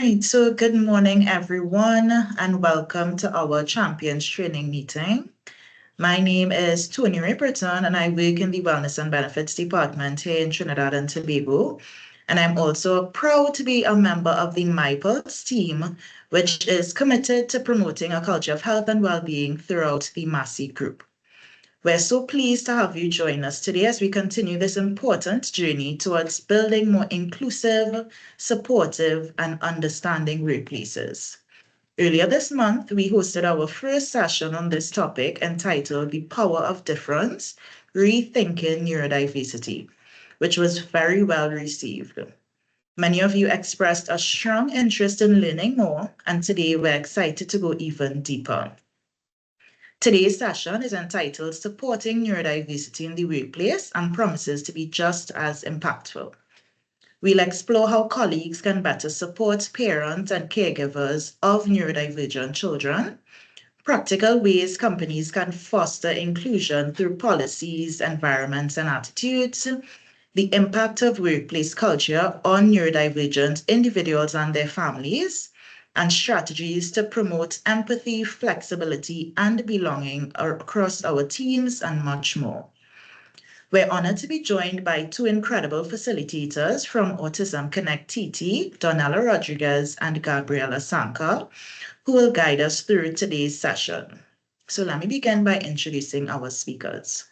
right, so good morning, everyone, and welcome to our Champions Training Meeting. My name is Tony Riperton, and I work in the Wellness and Benefits Department here in Trinidad and Tobago. And I'm also proud to be a member of the MyPulse team, which is committed to promoting a culture of health and well-being throughout the Massy Group. We're so pleased to have you join us today as we continue this important journey towards building more inclusive, supportive, and understanding workplaces. Earlier this month, we hosted our first session on this topic entitled The Power of Difference, Rethinking Neurodiversity, which was very well received. Many of you expressed a strong interest in learning more, and today we're excited to go even deeper. Today's session is entitled Supporting Neurodiversity in the Workplace and promises to be just as impactful. We'll explore how colleagues can better support parents and caregivers of neurodivergent children, practical ways companies can foster inclusion through policies, environments, and attitudes, the impact of workplace culture on neurodivergent individuals and their families, and strategies to promote empathy, flexibility, and belonging across our teams, and much more. We're honored to be joined by two incredible facilitators from Autism Connect TT, Donella Rodriguez and Gabriela Sanka, who will guide us through today's session. So let me begin by introducing our speakers.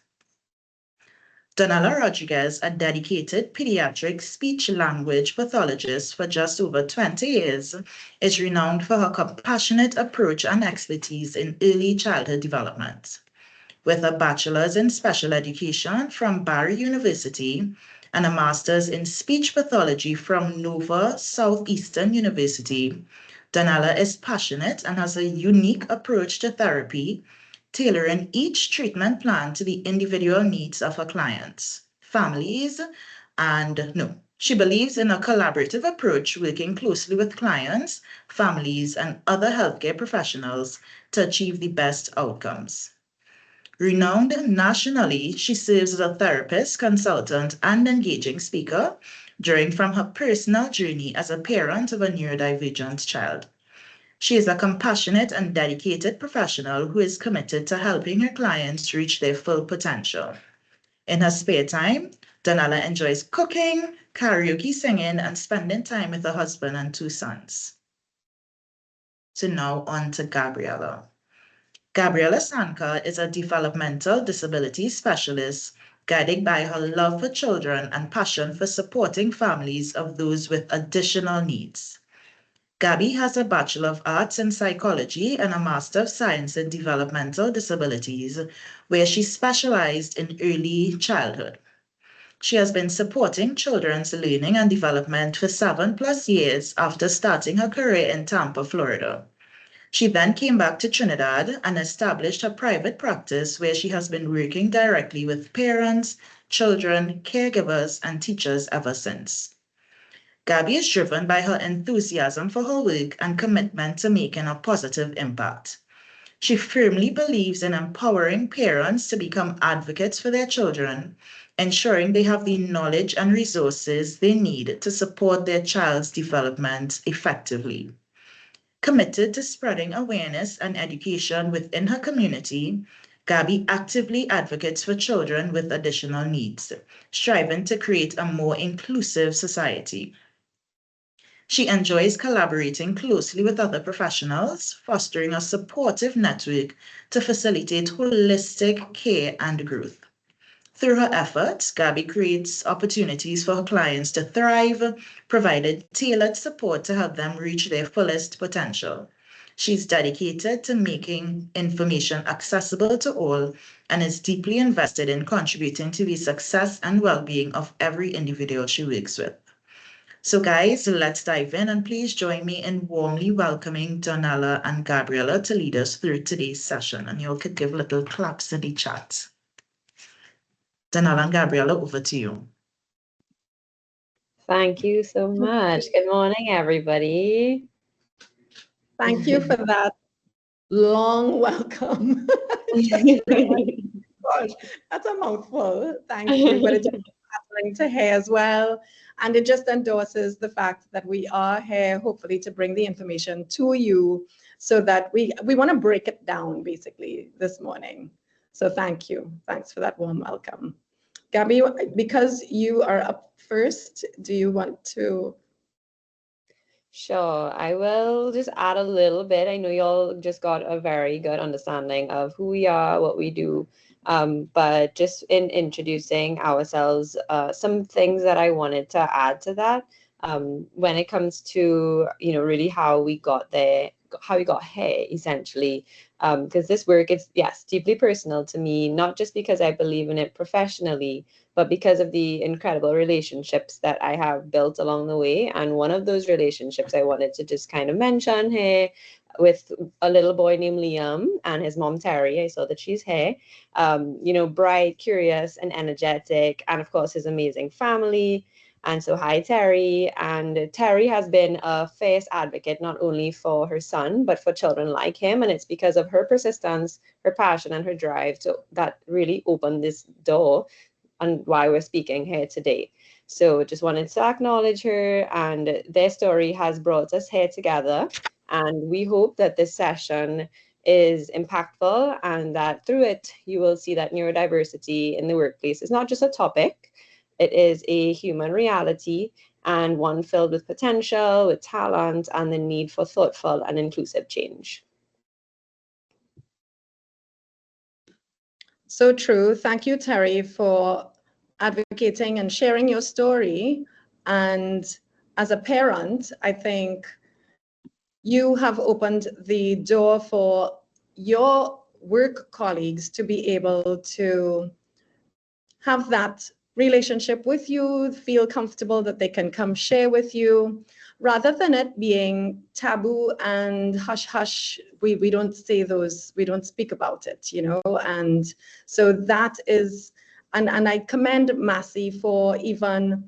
Donella Rodriguez, a dedicated pediatric speech-language pathologist for just over 20 years, is renowned for her compassionate approach and expertise in early childhood development. With a bachelor's in special education from Barry University and a master's in speech pathology from Nova Southeastern University, Donella is passionate and has a unique approach to therapy, tailoring each treatment plan to the individual needs of her clients, families, she believes in a collaborative approach, working closely with clients, families, and other healthcare professionals to achieve the best outcomes. Renowned nationally, she serves as a therapist, consultant, and engaging speaker, drawing from her personal journey as a parent of a neurodivergent child. She is a compassionate and dedicated professional who is committed to helping her clients reach their full potential. In her spare time, Donella enjoys cooking, karaoke singing, and spending time with her husband and two sons. So now on to Gabriela. Gabriela Sanka is a developmental disability specialist, guided by her love for children and passion for supporting families of those with additional needs. Gabby has a Bachelor of Arts in Psychology and a Master of Science in Developmental Disabilities, where she specialized in early childhood. She has been supporting children's learning and development for 7+ years after starting her career in Tampa, Florida. She then came back to Trinidad and established her private practice where she has been working directly with parents, children, caregivers, and teachers ever since. Gabby is driven by her enthusiasm for her work and commitment to making a positive impact. She firmly believes in empowering parents to become advocates for their children, ensuring they have the knowledge and resources they need to support their child's development effectively. Committed to spreading awareness and education within her community, Gabby actively advocates for children with additional needs, striving to create a more inclusive society. She enjoys collaborating closely with other professionals, fostering a supportive network to facilitate holistic care and growth. Through her efforts, Gabby creates opportunities for her clients to thrive, provided tailored support to help them reach their fullest potential. She's dedicated to making information accessible to all and is deeply invested in contributing to the success and well-being of every individual she works with. So guys, let's dive in, and please join me in warmly welcoming Donella and Gabriela to lead us through today's session. And you all could give little claps in the chat. Donella and Gabriela, over to you. Thank you so much. Good morning, everybody. Thank you for that long welcome. Gosh, that's a mouthful. Thank you. But it's happening to her as well. And it just endorses the fact that we are here, hopefully, to bring the information to you so that we want to break it down, basically, this morning. So thank you. Thanks for that warm welcome. Gabby, because you are up first, do you want to? Sure, I will just add a little bit. I know y'all just got a very good understanding of who we are, what we do, but just in introducing ourselves, some things that I wanted to add to that, when it comes to, really how we got there, how we got here, essentially, because this work is, yes, deeply personal to me, not just because I believe in it professionally, but because of the incredible relationships that I have built along the way. And one of those relationships I wanted to just kind of mention here with a little boy named Liam and his mom, Terry. I saw that she's here. Bright, curious, and energetic. And of course, his amazing family. And so, hi, Terry. And Terry has been a fierce advocate, not only for her son, but for children like him. And it's because of her persistence, her passion, and her drive that really opened this door and why we're speaking here today. So just wanted to acknowledge her, and their story has brought us here together. And we hope that this session is impactful and that through it, you will see that neurodiversity in the workplace is not just a topic, it is a human reality, and one filled with potential, with talent, and the need for thoughtful and inclusive change. So true. Thank you, Terry, for advocating and sharing your story. And as a parent, I think you have opened the door for your work colleagues to be able to have that relationship with you, feel comfortable that they can come share with you, rather than it being taboo and hush hush. We don't say those, we don't speak about it, and so that is, and I commend Massy for even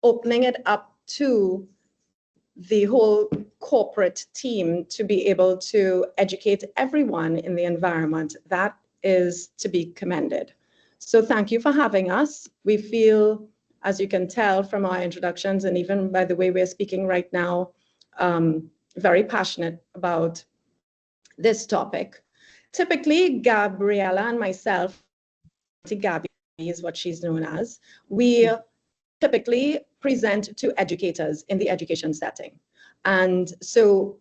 opening it up to the whole corporate team to be able to educate everyone in the environment. That is to be commended. So thank you for having us. We feel, as you can tell from our introductions and even by the way we're speaking right now, very passionate about this topic. Typically, Gabriella and myself, Gabby is what she's known as, we typically present to educators in the education setting. And so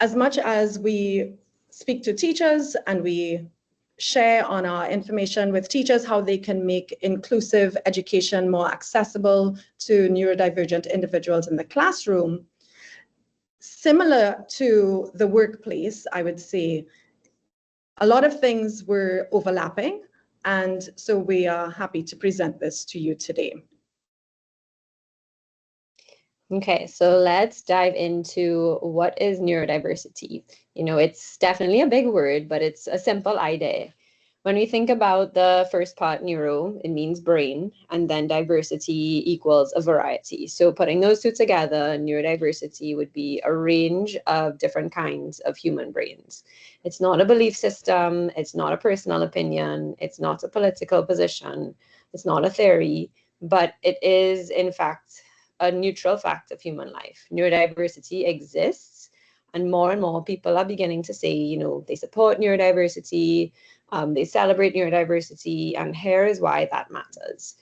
as much as we speak to teachers and we share on our information with teachers how they can make inclusive education more accessible to neurodivergent individuals in the classroom, similar to the workplace, I would say, a lot of things were overlapping. And so we are happy to present this to you today. Okay, so let's dive into what is neurodiversity. It's definitely a big word, but it's a simple idea. When we think about the first part, neuro, it means brain, and then diversity equals a variety. So putting those two together, neurodiversity would be a range of different kinds of human brains. It's not a belief system, it's not a personal opinion, it's not a political position, it's not a theory, but it is, in fact, a neutral fact of human life. Neurodiversity exists, and more people are beginning to say, they support neurodiversity, they celebrate neurodiversity, and here is why that matters.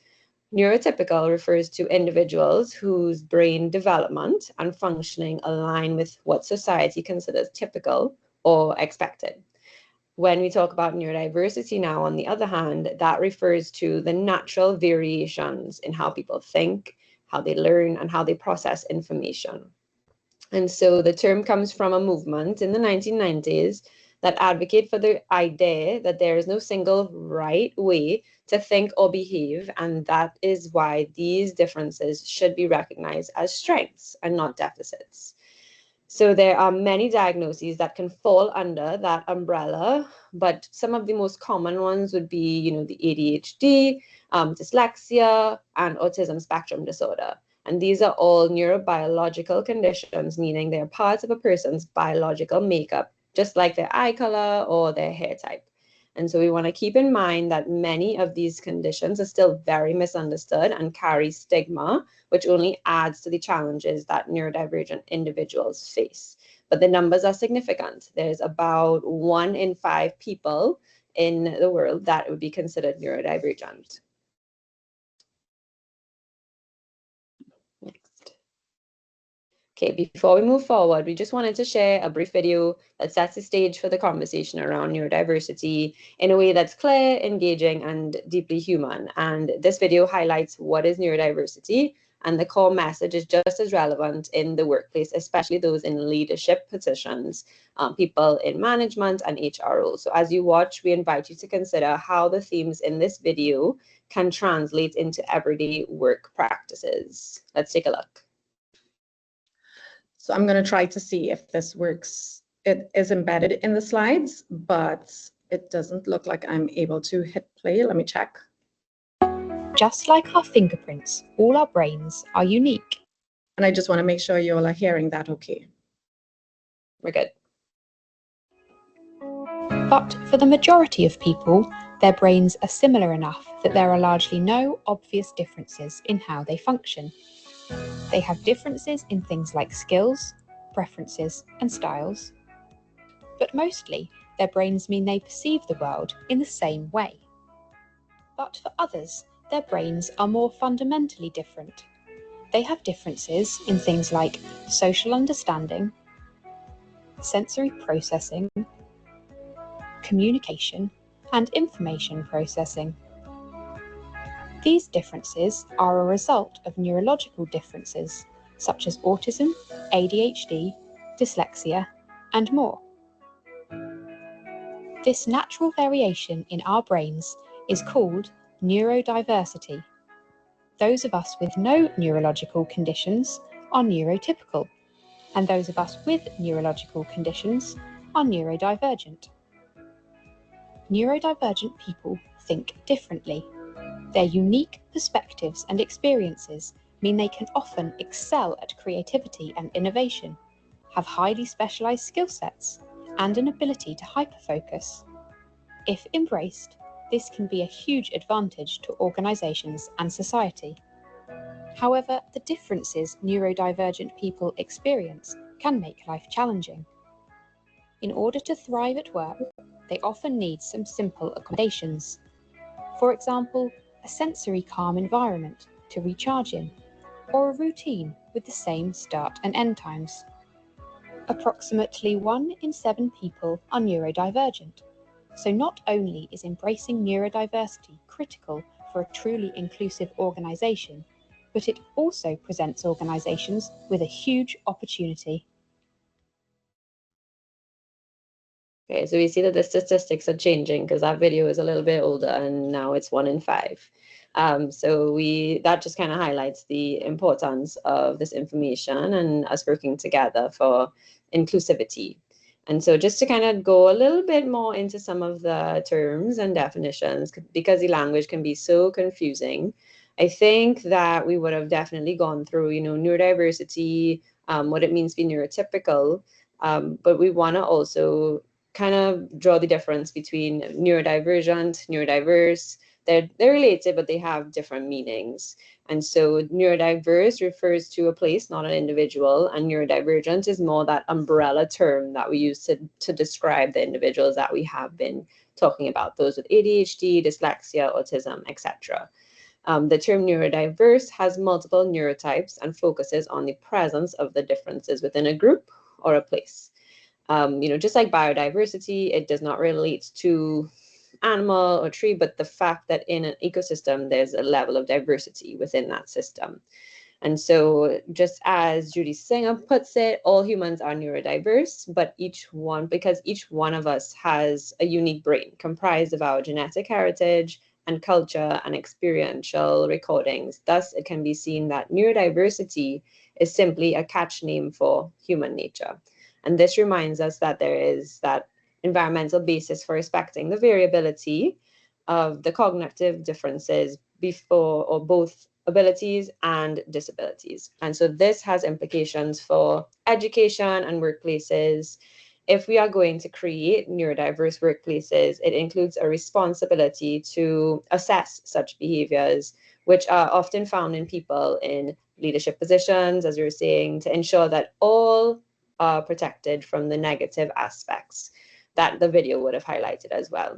Neurotypical refers to individuals whose brain development and functioning align with what society considers typical or expected. When we talk about neurodiversity now, on the other hand, that refers to the natural variations in how people think, how they learn, and how they process information. And so the term comes from a movement in the 1990s that advocate for the idea that there is no single right way to think or behave, and that is why these differences should be recognized as strengths and not deficits. So there are many diagnoses that can fall under that umbrella, but some of the most common ones would be, the ADHD, dyslexia, and autism spectrum disorder. And these are all neurobiological conditions, meaning they're parts of a person's biological makeup, just like their eye color or their hair type. And so we want to keep in mind that many of these conditions are still very misunderstood and carry stigma, which only adds to the challenges that neurodivergent individuals face. But the numbers are significant. There's about 1 in 5 people in the world that would be considered neurodivergent. Next. Okay, before we move forward, we just wanted to share a brief video that sets the stage for the conversation around neurodiversity in a way that's clear, engaging, and deeply human. And this video highlights what is neurodiversity, and the core message is just as relevant in the workplace, especially those in leadership positions, people in management and HR roles. So as you watch, we invite you to consider how the themes in this video can translate into everyday work practices. Let's take a look. So I'm going to try to see if this works. It is embedded in the slides, but it doesn't look like I'm able to hit play. Let me check. Just like our fingerprints, all our brains are unique. And I just want to make sure you all are hearing that okay. We're good. But for the majority of people, their brains are similar enough that there are largely no obvious differences in how they function. They have differences in things like skills, preferences, and styles. But mostly, their brains mean they perceive the world in the same way. But for others, their brains are more fundamentally different. They have differences in things like social understanding, sensory processing, communication, and information processing. These differences are a result of neurological differences, such as autism, ADHD, dyslexia, and more. This natural variation in our brains is called neurodiversity. Those of us with no neurological conditions are neurotypical, and those of us with neurological conditions are neurodivergent. Neurodivergent people think differently. Their unique perspectives and experiences mean they can often excel at creativity and innovation, have highly specialized skill sets, and an ability to hyperfocus. If embraced, this can be a huge advantage to organizations and society. However, the differences neurodivergent people experience can make life challenging. In order to thrive at work, they often need some simple accommodations. For example, a sensory calm environment to recharge in, or a routine with the same start and end times. Approximately 1 in 7 people are neurodivergent, so not only is embracing neurodiversity critical for a truly inclusive organisation, but it also presents organisations with a huge opportunity. Okay, so we see that the statistics are changing because that video is a little bit older and now it's 1 in 5. So that just kind of highlights the importance of this information and us working together for inclusivity. And so just to kind of go a little bit more into some of the terms and definitions, because the language can be so confusing, I think that we would have definitely gone through, neurodiversity, what it means to be neurotypical, but we want to also kind of draw the difference between neurodivergent, neurodiverse. They're related, but they have different meanings. And so neurodiverse refers to a place, not an individual, and neurodivergent is more that umbrella term that we use to describe the individuals that we have been talking about, those with ADHD, dyslexia, autism, etc. The term neurodiverse has multiple neurotypes and focuses on the presence of the differences within a group or a place. Just like biodiversity, it does not relate to animal or tree, but the fact that in an ecosystem, there's a level of diversity within that system. And so just as Judy Singer puts it, all humans are neurodiverse, but because each one of us has a unique brain comprised of our genetic heritage and culture and experiential recordings. Thus, it can be seen that neurodiversity is simply a catch name for human nature. And this reminds us that there is that environmental basis for respecting the variability of the cognitive differences before or both abilities and disabilities. And so this has implications for education and workplaces. if we are going to create neurodiverse workplaces, it includes a responsibility to assess such behaviors, which are often found in people in leadership positions, as you were saying, to ensure that all are protected from the negative aspects that the video would have highlighted as well.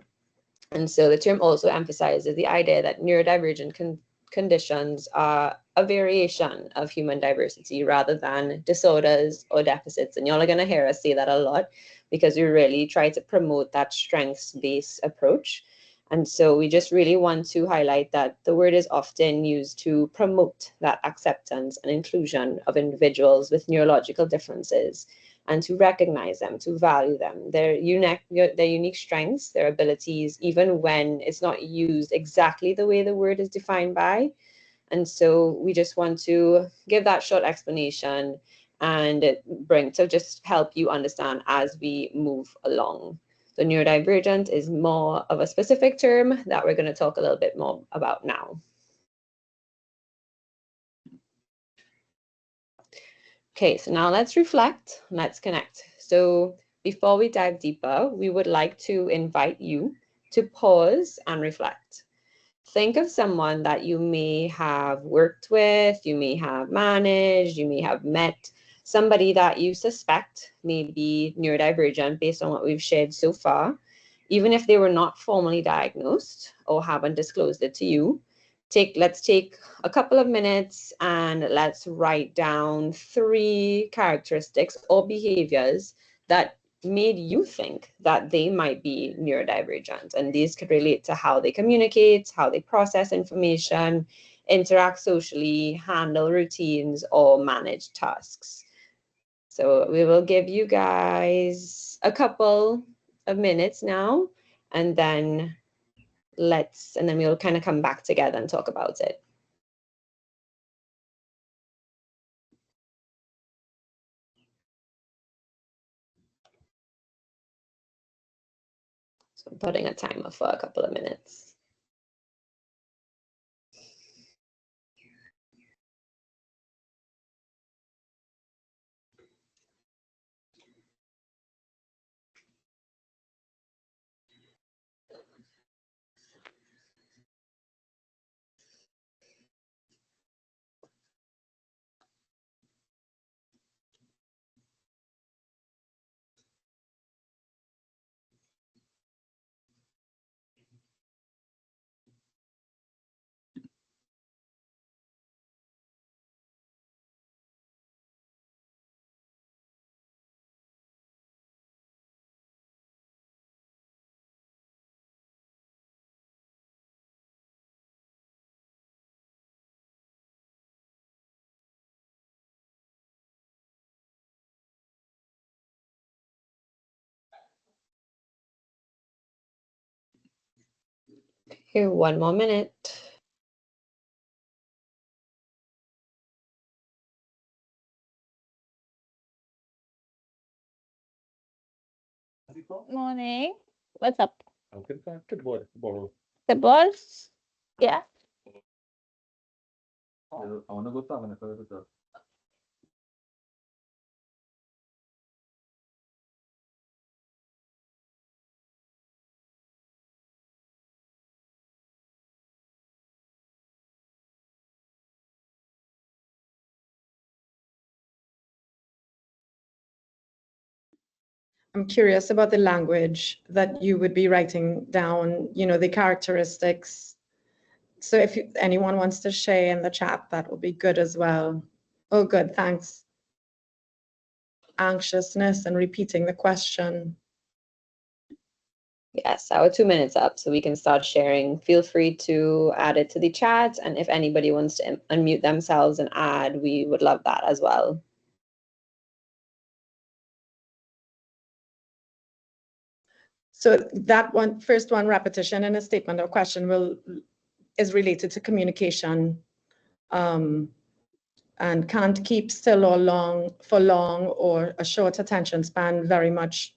And so the term also emphasizes the idea that neurodivergent conditions are a variation of human diversity rather than disorders or deficits. And y'all are going to hear us say that a lot because we really try to promote that strengths-based approach. And so we just really want to highlight that the word is often used to promote that acceptance and inclusion of individuals with neurological differences, and to recognize them, to value them, their unique strengths, their abilities, even when it's not used exactly the way the word is defined by. And so we just want to give that short explanation and bring to just help you understand as we move along. So neurodivergent is more of a specific term that we're going to talk a little bit more about now. Okay, so now let's reflect, let's connect. So before we dive deeper, we would like to invite you to pause and reflect. Think of someone that you may have worked with, you may have managed, you may have met, somebody that you suspect may be neurodivergent based on what we've shared so far. Even if they were not formally diagnosed or haven't disclosed it to you, let's take a couple of minutes and let's write down 3 characteristics or behaviors that made you think that they might be neurodivergent. And these could relate to how they communicate, how they process information, interact socially, handle routines, or manage tasks. So we will give you guys a couple of minutes now, and then we'll kind of come back together and talk about it. So I'm putting a timer for a couple of minutes. Here, 1 more minute. Morning. What's up? The balls? Yeah. I want to go 7. I'm curious about the language that you would be writing down, the characteristics. So if anyone wants to share in the chat, that will be good as well. Oh, good, thanks. Anxiousness and repeating the question. Yes, our 2 minutes up, so we can start sharing. Feel free to add it to the chat, and if anybody wants to unmute themselves and add, we would love that as well. So that first one, repetition in a statement or question is related to communication, and can't keep still or for long, or a short attention span very much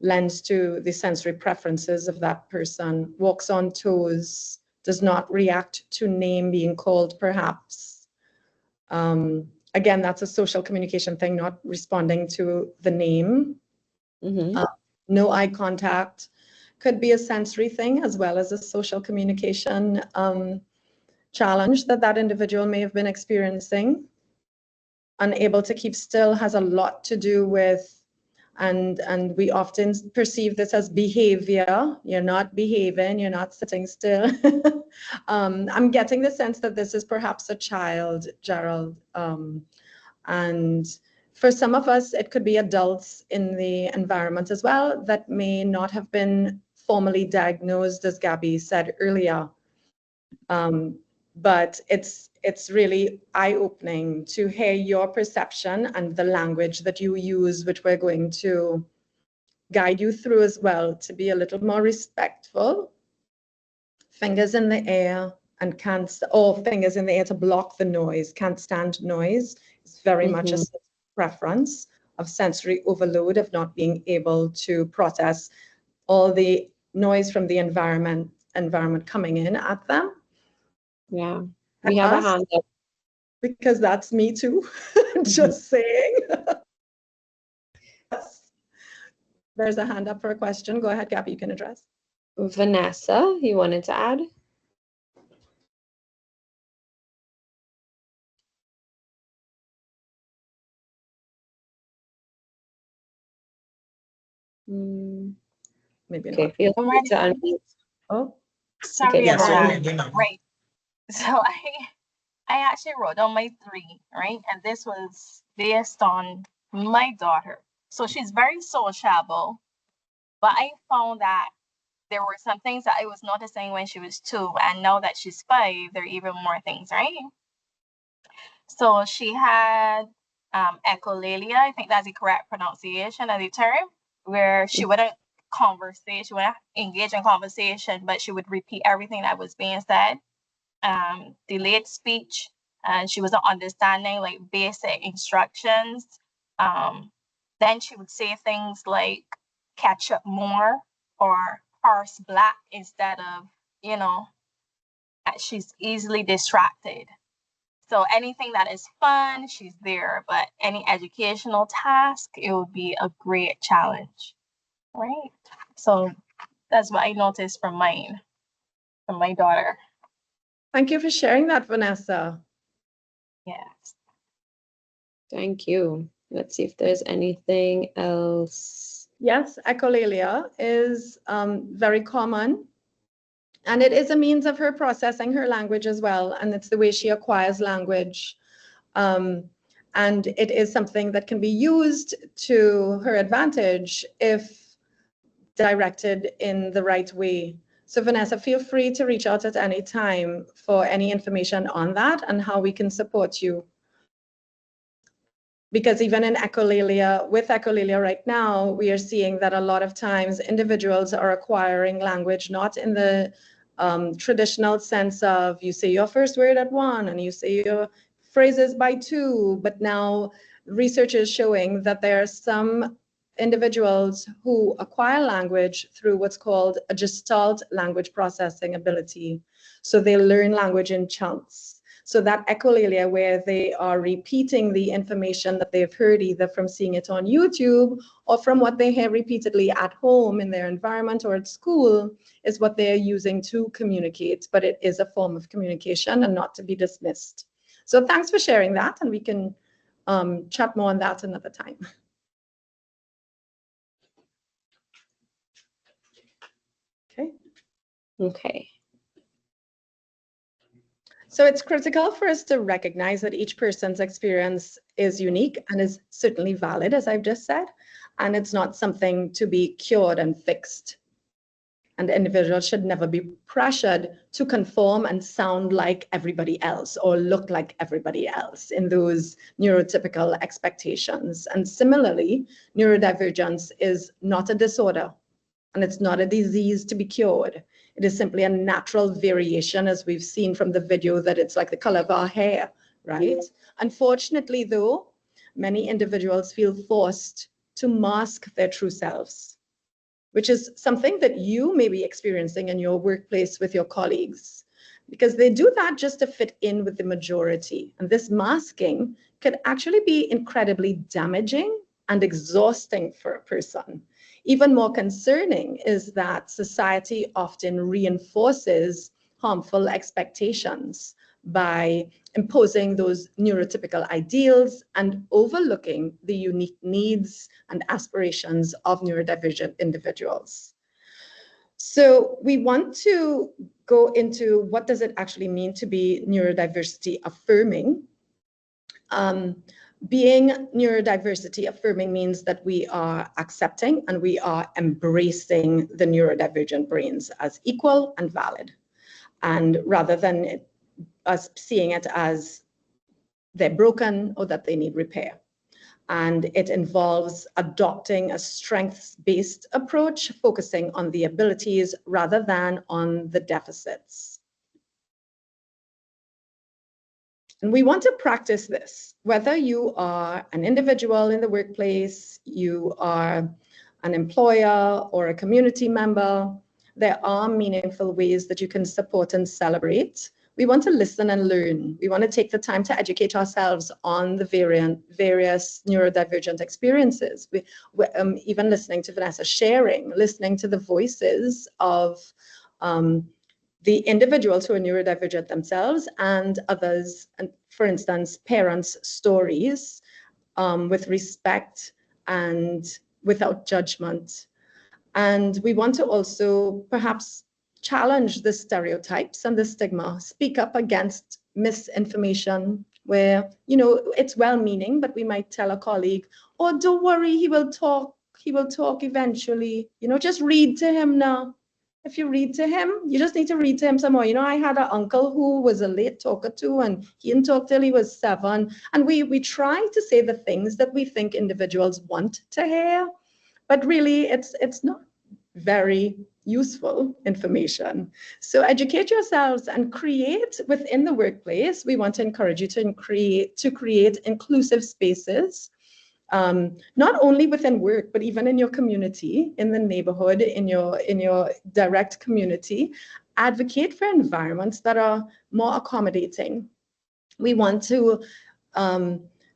lends to the sensory preferences of that person. Walks on toes, does not react to name being called, perhaps. Again, that's a social communication thing, not responding to the name. No eye contact could be a sensory thing as well as a social communication challenge that individual may have been experiencing. Unable to keep still has a lot to do with, and we often perceive this as behavior. You're not behaving, you're not sitting still. I'm getting the sense that this is perhaps a child, Gerald. And for some of us, it could be adults in the environment as well that may not have been formally diagnosed, as Gabby said earlier. But it's really eye-opening to hear your perception and the language that you use, which we're going to guide you through as well, to be a little more respectful. Fingers in the air and fingers in the air to block the noise, can't stand noise. It's very much a preference of sensory overload, of not being able to process all the noise from the environment coming in at them. Yeah, we have a hand up. Because that's me too, just saying. There's a hand up for a question. Go ahead, Gabby, you can address. Vanessa, you wanted to add? Maybe okay, not. feel free to unmute. Oh, sorry okay, about that. Right. So I actually wrote down my 3, right? And this was based on my daughter. So she's very sociable, but I found that there were some things that I was noticing when she was 2, and now that she's 5, there are even more things, right? So she had echolalia, I think that's the correct pronunciation of the term, where she wouldn't conversation, she wouldn't engage in conversation, but she would repeat everything that was being said. Delayed speech, and she wasn't understanding like basic instructions. Then she would say things like catch up more or horse black instead of, she's easily distracted. So anything that is fun, she's there, but any educational task, it would be a great challenge, right? So that's what I noticed from my daughter. thank you for sharing that, Vanessa. Yes. Thank you. Let's see if there's anything else. Yes, echolalia is very common. And it is a means of her processing her language as well. And it's the way she acquires language. And it is something that can be used to her advantage if directed in the right way. So Vanessa, feel free to reach out at any time for any information on that and how we can support you. Because even in echolalia, with echolalia right now, we are seeing that a lot of times individuals are acquiring language not in the traditional sense of you say your first word at 1 and you say your phrases by 2, but now research is showing that there are some individuals who acquire language through what's called a Gestalt language processing ability. So they learn language in chunks. So that echolalia, where they are repeating the information that they've heard either from seeing it on YouTube or from what they hear repeatedly at home in their environment or at school, is what they're using to communicate. But it is a form of communication and not to be dismissed. So thanks for sharing that, and we can chat more on that another time. Okay. Okay. So it's critical for us to recognize that each person's experience is unique and is certainly valid, as I've just said, and it's not something to be cured and fixed. And individuals should never be pressured to conform and sound like everybody else or look like everybody else in those neurotypical expectations. And similarly, neurodivergence is not a disorder, and it's not a disease to be cured. It is simply a natural variation, as we've seen from the video, that it's like the color of our hair, right? Unfortunately, though, many individuals feel forced to mask their true selves, which is something that you may be experiencing in your workplace with your colleagues. because they do that just to fit in with the majority. And this masking could actually be incredibly damaging and exhausting for a person. Even more concerning is that society often reinforces harmful expectations by imposing those neurotypical ideals and overlooking the unique needs and aspirations of neurodivergent individuals. So we want to go into what does it actually mean to be neurodiversity affirming. Being neurodiversity affirming means that we are accepting and we are embracing the neurodivergent brains as equal and valid. And rather than us seeing it as they're broken or that they need repair. And it involves adopting a strengths-based approach, focusing on the abilities rather than on the deficits. And we want to practice this, whether you are an individual in the workplace, you are an employer or a community member, there are meaningful ways that you can support and celebrate. We want to listen and learn. We want to take the time to educate ourselves on the various neurodivergent experiences. We're even listening to Vanessa sharing, listening to the voices of the individuals who are neurodivergent themselves and others, and for instance, parents' stories with respect and without judgment. And we want to also perhaps challenge the stereotypes and the stigma, speak up against misinformation where, you know, it's well-meaning, but we might tell a colleague, oh, don't worry, he will talk eventually, you know, just read to him now. If you read to him, you just need to read to him some more. You know, I had an uncle who was a late talker too, and he didn't talk till he was 7. And we try to say the things that we think individuals want to hear, but really it's not very useful information. So educate yourselves and create within the workplace. We want to encourage you to create inclusive spaces, not only within work, but even in your community, in the neighborhood, in your direct community. Advocate for environments that are more accommodating. We want to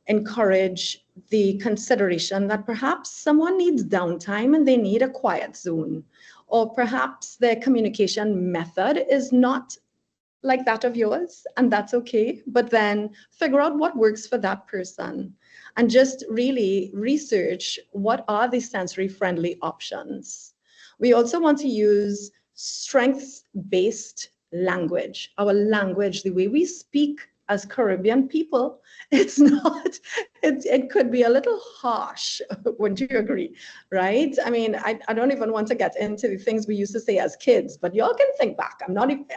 encourage the consideration that perhaps someone needs downtime and they need a quiet zone, or perhaps their communication method is not like that of yours, and that's okay, but then figure out what works for that person and just really research what are the sensory friendly options. We also want to use strengths-based language. Our language, the way we speak as Caribbean people, it's not, it could be a little harsh, wouldn't you agree, right? I mean, I don't even want to get into the things we used to say as kids, but y'all can think back.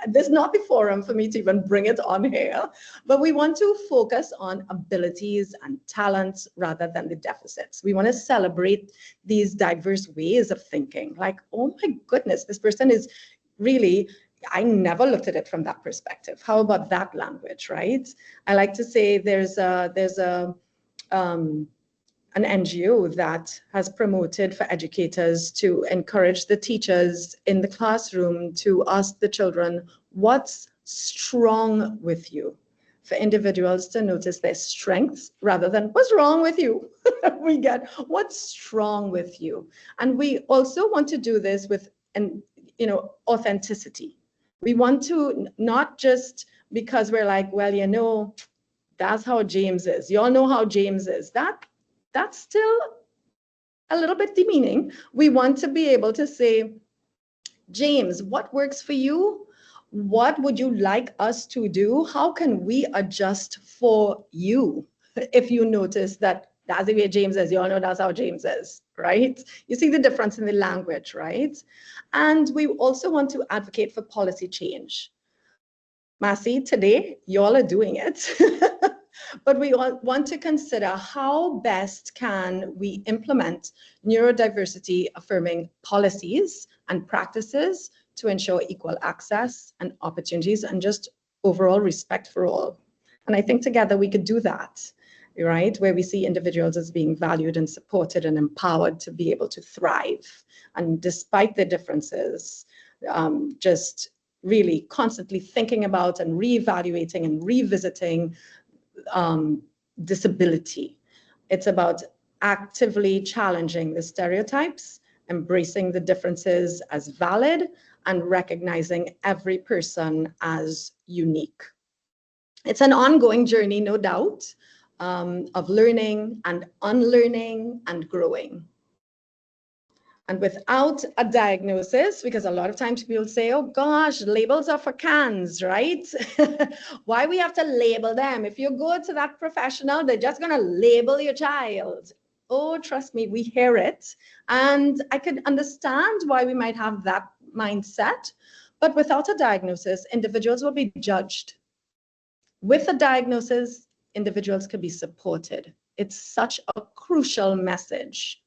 This is not the forum for me to even bring it on here, but we want to focus on abilities and talents rather than the deficits. We want to celebrate these diverse ways of thinking. Like, oh my goodness, this person is really, I never looked at it from that perspective. How about that language, right? I like to say there's an NGO that has promoted for educators to encourage the teachers in the classroom to ask the children, what's strong with you? For individuals to notice their strengths rather than what's wrong with you. We get what's strong with you. And we also want to do this with authenticity. We want to not just because we're like, well, you know, that's how James is. You all know how James is. That's still a little bit demeaning. We want to be able to say, James, what works for you? What would you like us to do? How can we adjust for you? If you notice that that's the way James is, you all know that's how James is, right? You see the difference in the language, right? And we also want to advocate for policy change. Massy, today, y'all are doing it. But we want to consider how best can we implement neurodiversity affirming policies and practices to ensure equal access and opportunities and just overall respect for all. And I think together we could do that, right? Where we see individuals as being valued and supported and empowered to be able to thrive. And despite their differences, just really constantly thinking about and reevaluating and revisiting disability. It's about actively challenging the stereotypes, embracing the differences as valid, and recognizing every person as unique. It's an ongoing journey, no doubt, of learning and unlearning and growing. And without a diagnosis, because a lot of times people say, oh gosh, labels are for cans, right? Why we have to label them? If you go to that professional, they're just going to label your child. Oh, trust me, we hear it. And I could understand why we might have that mindset. But without a diagnosis, individuals will be judged. With a diagnosis, individuals can be supported. It's such a crucial message.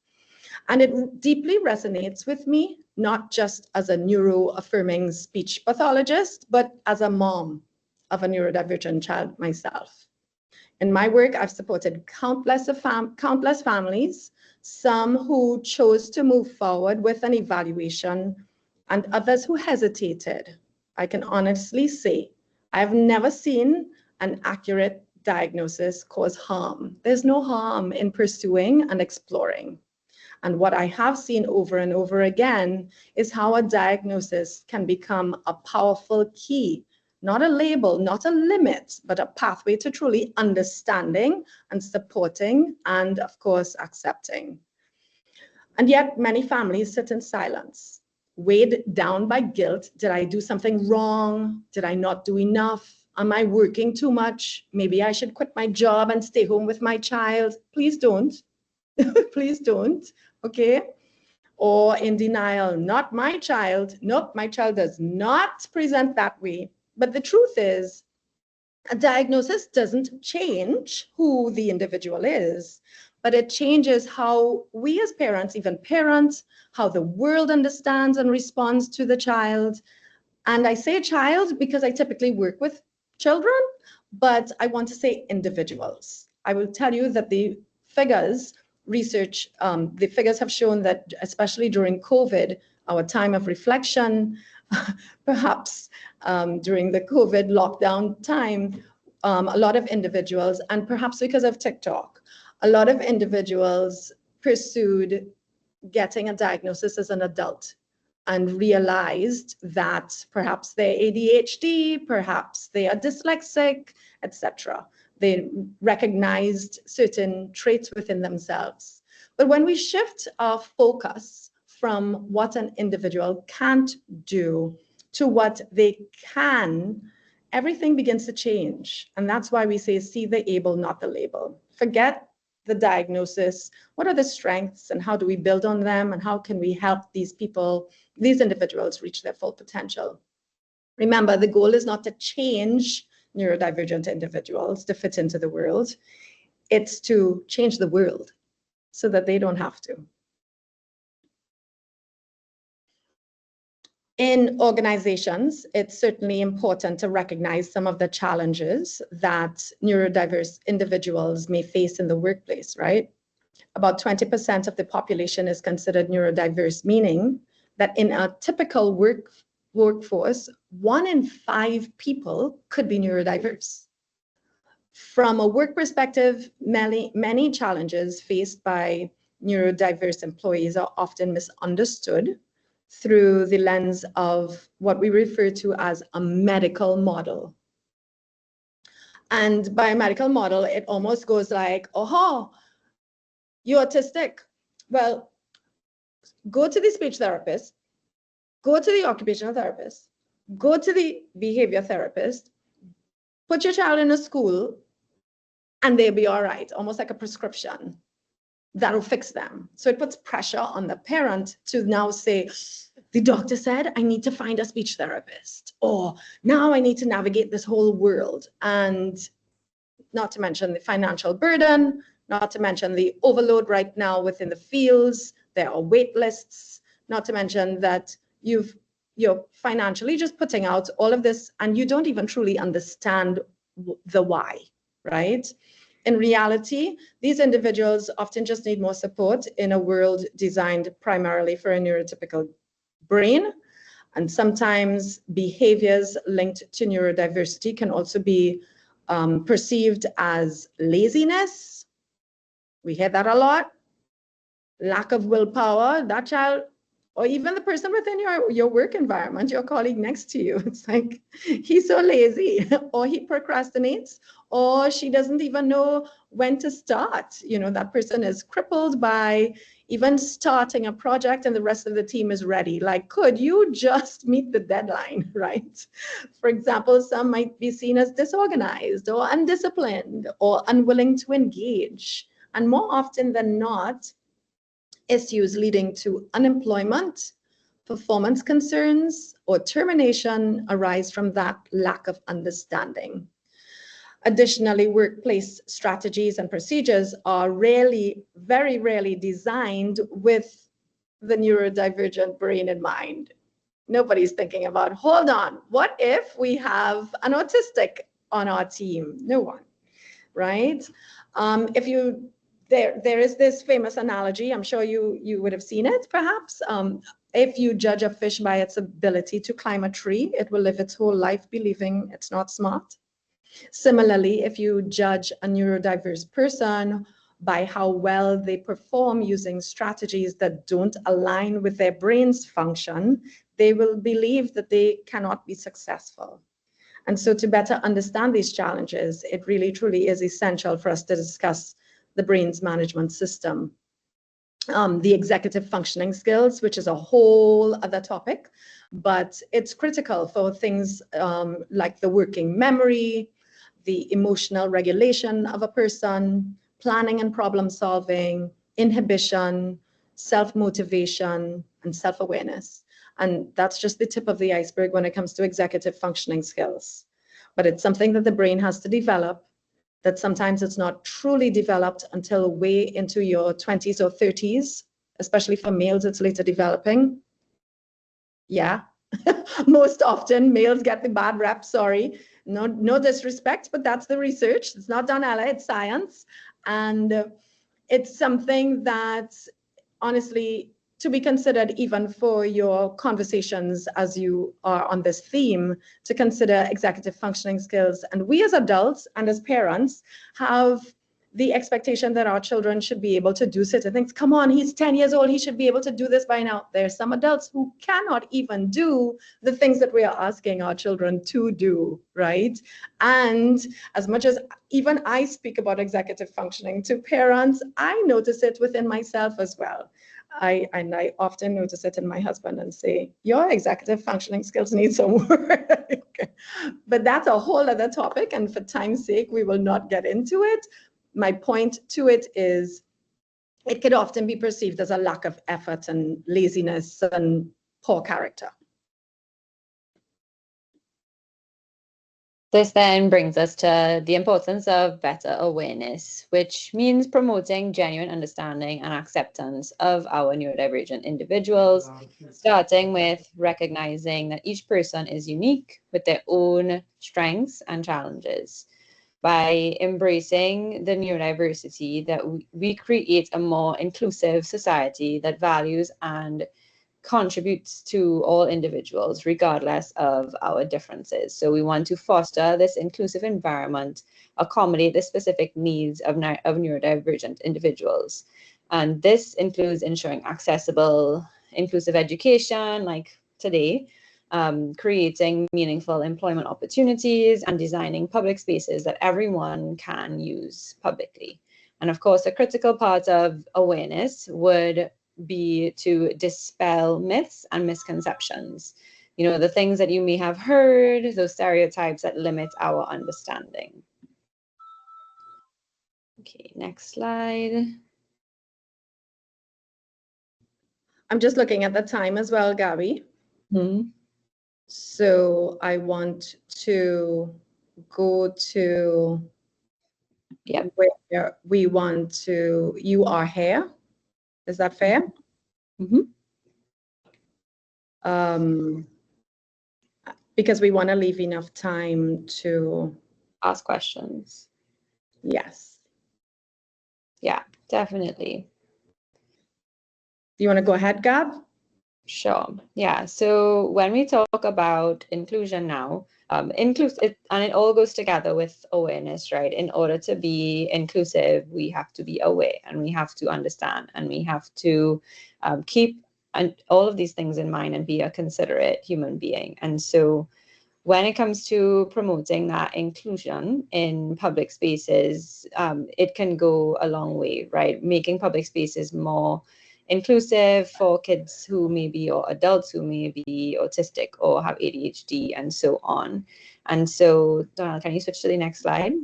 And it deeply resonates with me, not just as a neuro-affirming speech pathologist, but as a mom of a neurodivergent child myself. In my work, I've supported countless families, some who chose to move forward with an evaluation and others who hesitated. I can honestly say I've never seen an accurate diagnosis cause harm. There's no harm in pursuing and exploring. And what I have seen over and over again is how a diagnosis can become a powerful key, not a label, not a limit, but a pathway to truly understanding and supporting and, of course, accepting. And yet many families sit in silence, weighed down by guilt. Did I do something wrong? Did I not do enough? Am I working too much? Maybe I should quit my job and stay home with my child. Please don't. Please don't, okay? Or in denial, not my child. Nope, my child does not present that way. But the truth is, a diagnosis doesn't change who the individual is, but it changes how we as parents, even parents, how the world understands and responds to the child. And I say child because I typically work with children, but I want to say individuals. I will tell you that the figures the figures have shown that, especially during COVID, our time of reflection, perhaps during the COVID lockdown time, a lot of individuals, and perhaps because of TikTok, a lot of individuals pursued getting a diagnosis as an adult and realized that perhaps they're ADHD, perhaps they are dyslexic, etc. They recognized certain traits within themselves. But when we shift our focus from what an individual can't do to what they can, everything begins to change. And that's why we say, see the able, not the label. Forget the diagnosis. What are the strengths and how do we build on them? And how can we help these people, these individuals, reach their full potential? Remember, the goal is not to change neurodivergent individuals to fit into the world. It's to change the world so that they don't have to. In organizations, it's certainly important to recognize some of the challenges that neurodiverse individuals may face in the workplace, right? About 20% of the population is considered neurodiverse, meaning that in a typical workforce, 1 in 5 people could be neurodiverse. From a work perspective, many challenges faced by neurodiverse employees are often misunderstood through the lens of what we refer to as a medical model. And by a medical model, it almost goes like, oh, you're autistic. Well, go to the speech therapist, go to the occupational therapist, go to the behavior therapist, put your child in a school, and they'll be all right, almost like a prescription. That'll fix them. So it puts pressure on the parent to now say, the doctor said I need to find a speech therapist, or now I need to navigate this whole world. And not to mention the financial burden, not to mention the overload right now within the fields. There are wait lists, not to mention that you're financially just putting out all of this and you don't even truly understand the why, right? In reality, these individuals often just need more support in a world designed primarily for a neurotypical brain. And sometimes behaviors linked to neurodiversity can also be perceived as laziness. We hear that a lot. Lack of willpower, that child, or even the person within your work environment, your colleague next to you. It's like, he's so lazy, or he procrastinates, or she doesn't even know when to start. You know, that person is crippled by even starting a project and the rest of the team is ready. Like, could you just meet the deadline, right? For example, some might be seen as disorganized or undisciplined or unwilling to engage. And more often than not, issues leading to unemployment, performance concerns, or termination arise from that lack of understanding. Additionally, workplace strategies and procedures are very rarely designed with the neurodivergent brain in mind. Nobody's thinking about, hold on, what if we have an autistic on our team? No one, right? There is this famous analogy, I'm sure you would have seen it perhaps. If you judge a fish by its ability to climb a tree, it will live its whole life believing it's not smart. Similarly, if you judge a neurodiverse person by how well they perform using strategies that don't align with their brain's function, they will believe that they cannot be successful. And so to better understand these challenges, it really truly is essential for us to discuss the brain's management system. The executive functioning skills, which is a whole other topic, but it's critical for things like the working memory, the emotional regulation of a person, planning and problem solving, inhibition, self-motivation, and self-awareness. And that's just the tip of the iceberg when it comes to executive functioning skills. But it's something that the brain has to develop, that sometimes it's not truly developed until way into your 20s or 30s, especially for males, it's later developing. Yeah, most often males get the bad rep, sorry. No disrespect, but that's the research. It's not Donella, it's science. And it's something that honestly to be considered even for your conversations as you are on this theme, to consider executive functioning skills. And we as adults and as parents have the expectation that our children should be able to do certain things. Come on, he's 10 years old, he should be able to do this by now. There's some adults who cannot even do the things that we are asking our children to do, right? And as much as even I speak about executive functioning to parents, I notice it within myself as well. I often notice it in my husband and say, your executive functioning skills need some work. But that's a whole other topic, and for time's sake, we will not get into it. My point to it is it could often be perceived as a lack of effort and laziness and poor character. This then brings us to the importance of better awareness, which means promoting genuine understanding and acceptance of our neurodivergent individuals, starting with recognizing that each person is unique with their own strengths and challenges. By embracing the neurodiversity, that we create a more inclusive society that values and contributes to all individuals regardless of our differences. So we want to foster this inclusive environment, accommodate the specific needs of neurodivergent individuals. And this includes ensuring accessible, inclusive education like today, creating meaningful employment opportunities, and designing public spaces that everyone can use publicly. And of course, a critical part of awareness would be to dispel myths and misconceptions. You know, the things that you may have heard, those stereotypes that limit our understanding. Okay, next slide. I'm just looking at the time as well, Gabby. Mm-hmm. So I want to go to where we want to, you are here. Is that fair? Mm-hmm. Because we want to leave enough time to ask questions. Yes. Yeah, definitely. Do you want to go ahead, Gab? Sure. Yeah. So when we talk about inclusion now, and it all goes together with awareness, right? In order to be inclusive, we have to be aware and we have to understand and we have to keep all of these things in mind and be a considerate human being. And so when it comes to promoting that inclusion in public spaces, it can go a long way, right? Making public spaces more inclusive for kids who may be, or adults who may be autistic or have ADHD and so on. And so, Donald, can you switch to the next slide?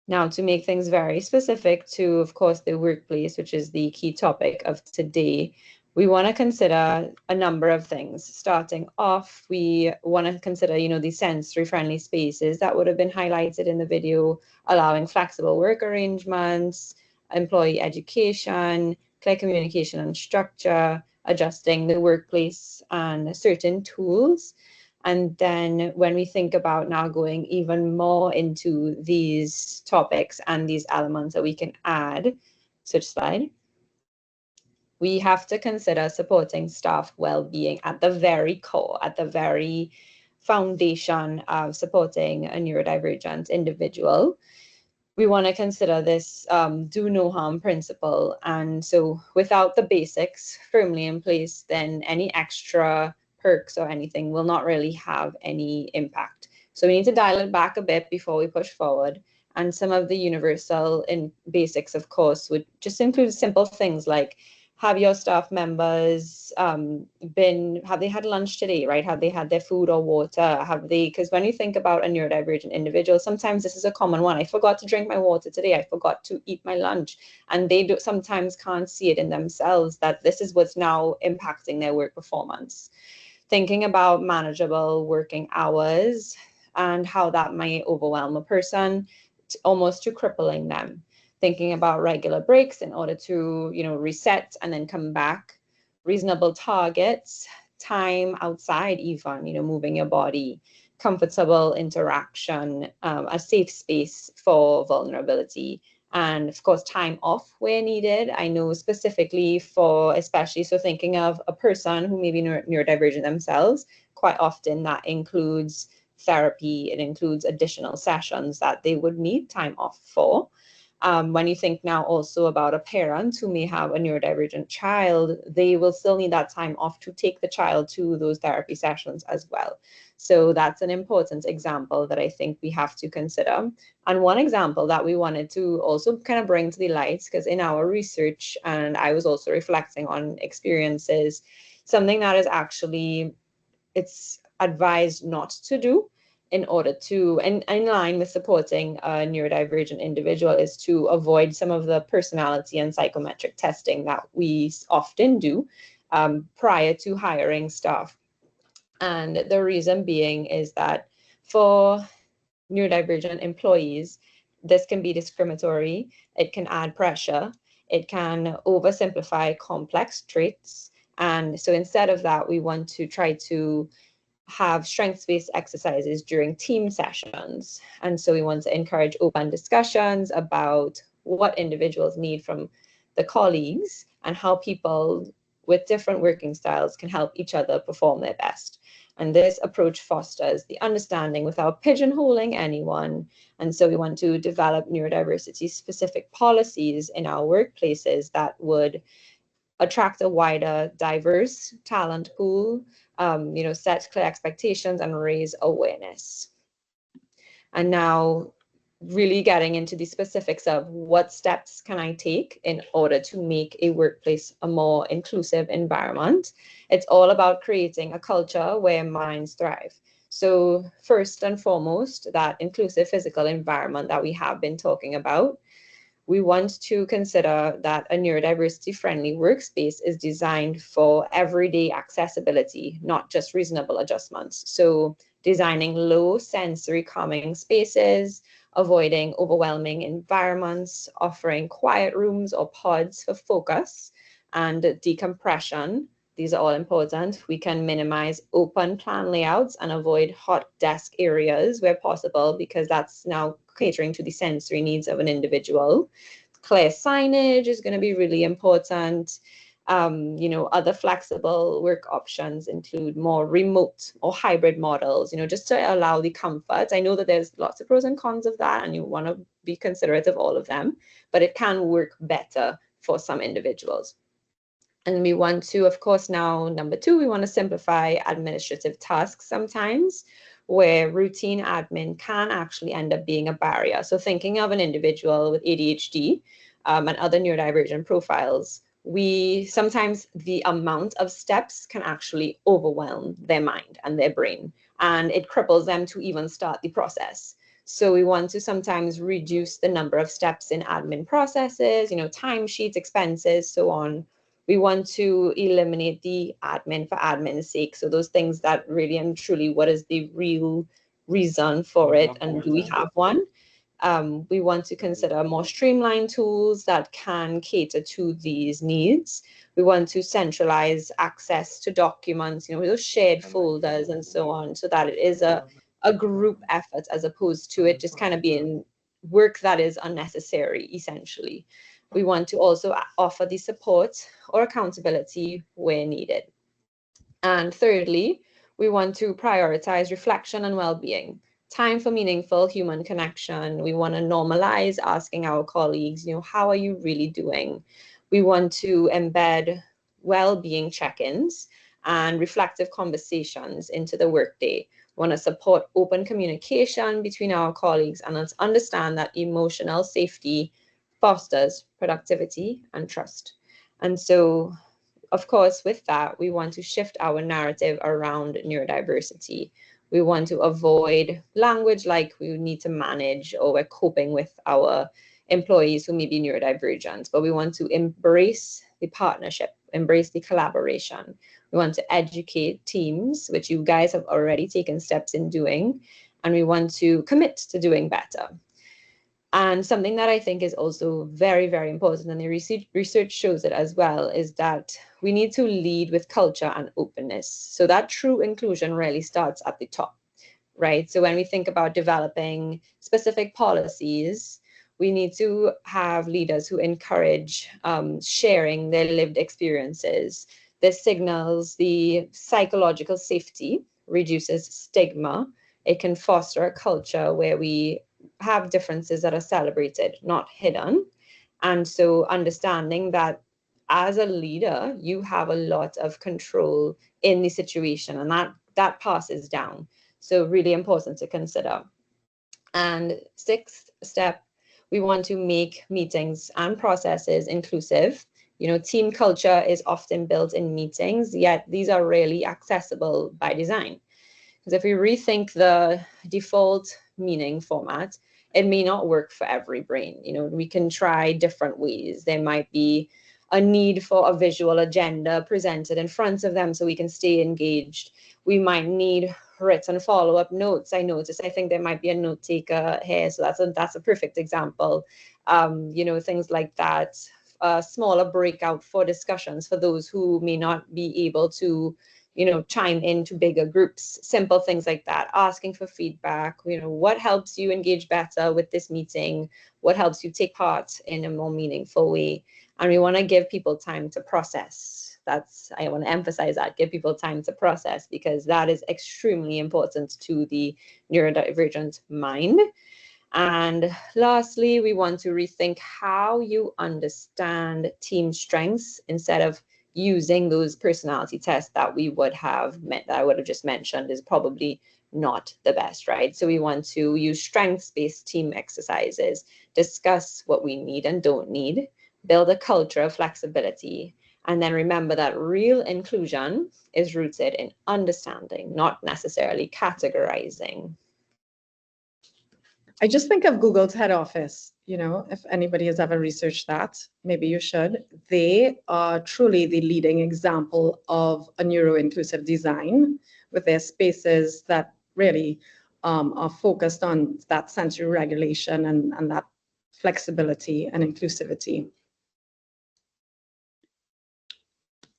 Now, to make things very specific to, of course, the workplace, which is the key topic of today, we want to consider a number of things. Starting off, we want to consider, the sensory-friendly spaces that would have been highlighted in the video, allowing flexible work arrangements, employee education, clear communication and structure, adjusting the workplace and certain tools. And then when we think about now going even more into these topics and these elements that we can add, switch slide, we have to consider supporting staff well-being at the very core, at the very foundation of supporting a neurodivergent individual. We want to consider this do no harm principle. And so without the basics firmly in place, then any extra perks or anything will not really have any impact. So we need to dial it back a bit before we push forward. And some of the universal basics, of course, would just include simple things like, have your staff members have they had lunch today, right? Have they had their food or water? Because when you think about a neurodivergent individual, sometimes this is a common one. I forgot to drink my water today. I forgot to eat my lunch. And they sometimes can't see it in themselves that this is what's now impacting their work performance. Thinking about manageable working hours and how that might overwhelm a person, almost to crippling them. Thinking about regular breaks in order to, reset and then come back, reasonable targets, time outside even, moving your body, comfortable interaction, a safe space for vulnerability, and of course, time off where needed. I know specifically especially thinking of a person who may be neurodivergent themselves, quite often that includes therapy, it includes additional sessions that they would need time off for. When you think now also about a parent who may have a neurodivergent child, they will still need that time off to take the child to those therapy sessions as well. So that's an important example that I think we have to consider. And one example that we wanted to also kind of bring to the light, because in our research, and I was also reflecting on experiences, something that is actually, it's advised not to do in order to, and in line with supporting a neurodivergent individual, is to avoid some of the personality and psychometric testing that we often do prior to hiring staff. And the reason being is that for neurodivergent employees, this can be discriminatory, it can add pressure, it can oversimplify complex traits. And so instead of that, we want to try to have strengths-based exercises during team sessions. And so we want to encourage open discussions about what individuals need from the colleagues and how people with different working styles can help each other perform their best. And this approach fosters the understanding without pigeonholing anyone. And so we want to develop neurodiversity-specific policies in our workplaces that would attract a wider, diverse talent pool, set clear expectations and raise awareness. And now really getting into the specifics of what steps can I take in order to make a workplace a more inclusive environment. It's all about creating a culture where minds thrive. So first and foremost, that inclusive physical environment that we have been talking about, we want to consider that a neurodiversity-friendly workspace is designed for everyday accessibility, not just reasonable adjustments. So designing low sensory calming spaces, avoiding overwhelming environments, offering quiet rooms or pods for focus and decompression. These are all important. We can minimize open plan layouts and avoid hot desk areas where possible, because that's now catering to the sensory needs of an individual. Clear signage is going to be really important. Other flexible work options include more remote or hybrid models, just to allow the comfort. I know that there's lots of pros and cons of that, and you want to be considerate of all of them, but it can work better for some individuals. And we want to, of course, now, number 2, we want to simplify administrative tasks sometimes, where routine admin can actually end up being a barrier. So thinking of an individual with ADHD and other neurodivergent profiles, sometimes the amount of steps can actually overwhelm their mind and their brain, and it cripples them to even start the process. So we want to sometimes reduce the number of steps in admin processes, timesheets, expenses, so on. We want to eliminate the admin for admin's sake. So those things that really and truly, what is the real reason for it, and do we have one? We want to consider more streamlined tools that can cater to these needs. We want to centralize access to documents, those shared folders and so on, so that it is a group effort as opposed to it just kind of being work that is unnecessary, essentially. We want to also offer the support or accountability where needed. And thirdly, we want to prioritize reflection and well-being. Time for meaningful human connection. We want to normalize asking our colleagues, how are you really doing? We want to embed well-being check-ins and reflective conversations into the workday. We want to support open communication between our colleagues, and let's understand that emotional safety fosters productivity and trust. And so, of course, with that, we want to shift our narrative around neurodiversity. We want to avoid language like we need to manage or we're coping with our employees who may be neurodivergent, but we want to embrace the partnership, embrace the collaboration. We want to educate teams, which you guys have already taken steps in doing, and we want to commit to doing better. And something that I think is also very, very important, and the research shows it as well, is that we need to lead with culture and openness. So that true inclusion really starts at the top, right? So when we think about developing specific policies, we need to have leaders who encourage sharing their lived experiences. This signals the psychological safety, reduces stigma. It can foster a culture where we have differences that are celebrated, not hidden. And so understanding that as a leader, you have a lot of control in the situation, and that passes down. So really important to consider. And 6th step, we want to make meetings and processes inclusive. Team culture is often built in meetings, yet these are rarely accessible by design. Because if we rethink the default meaning format, it may not work for every brain. We can try different ways. There might be a need for a visual agenda presented in front of them so we can stay engaged. We might need written follow-up notes. I think there might be a note taker here, so that's a perfect example. Things like that. A smaller breakout for discussions for those who may not be able to chime into bigger groups, simple things like that, asking for feedback, what helps you engage better with this meeting, what helps you take part in a more meaningful way. And we want to give people time to process. I want to emphasize that, give people time to process, because that is extremely important to the neurodivergent mind. And lastly, we want to rethink how you understand team strengths instead of using those personality tests that I would have just mentioned is probably not the best, right? So we want to use strengths-based team exercises, discuss what we need and don't need, build a culture of flexibility, and then remember that real inclusion is rooted in understanding, not necessarily categorizing. I just think of Google's head office, if anybody has ever researched that, maybe you should. They are truly the leading example of a neuro-inclusive design with their spaces that really are focused on that sensory regulation and that flexibility and inclusivity.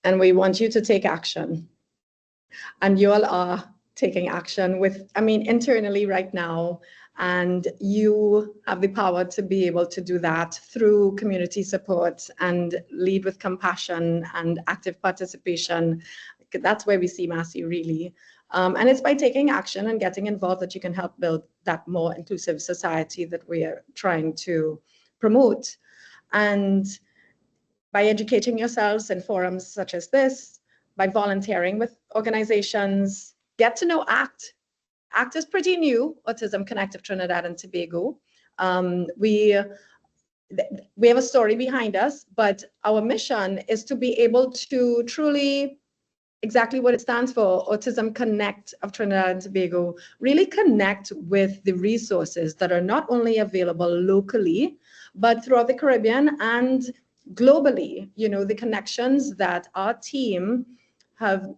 And we want you to take action. And you all are taking action internally right now. And you have the power to be able to do that through community support and lead with compassion and active participation. That's where we see Massy really. And it's by taking action and getting involved that you can help build that more inclusive society that we are trying to promote. And by educating yourselves in forums such as this, by volunteering with organizations, get to know ACT. ACT is pretty new, Autism Connective Trinidad and Tobago. We have a story behind us, but our mission is to be able to truly, exactly what it stands for, Autism Connect of Trinidad and Tobago, really connect with the resources that are not only available locally, but throughout the Caribbean and globally. You know, the connections that our team have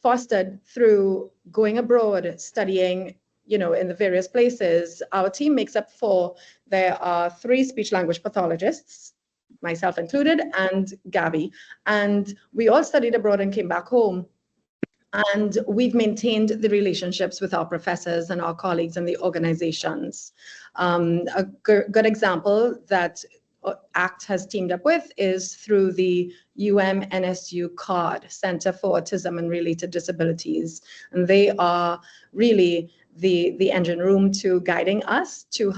fostered through going abroad, studying, you know, in the various places. Our team makes up four. There are 3 speech language pathologists, myself included, and Gabby. And we all studied abroad and came back home. And we've maintained the relationships with our professors and our colleagues and the organizations. A good example that ACT has teamed up with is through the UMNSU CARD, Center for Autism and Related Disabilities. And they are really the engine room to guiding us to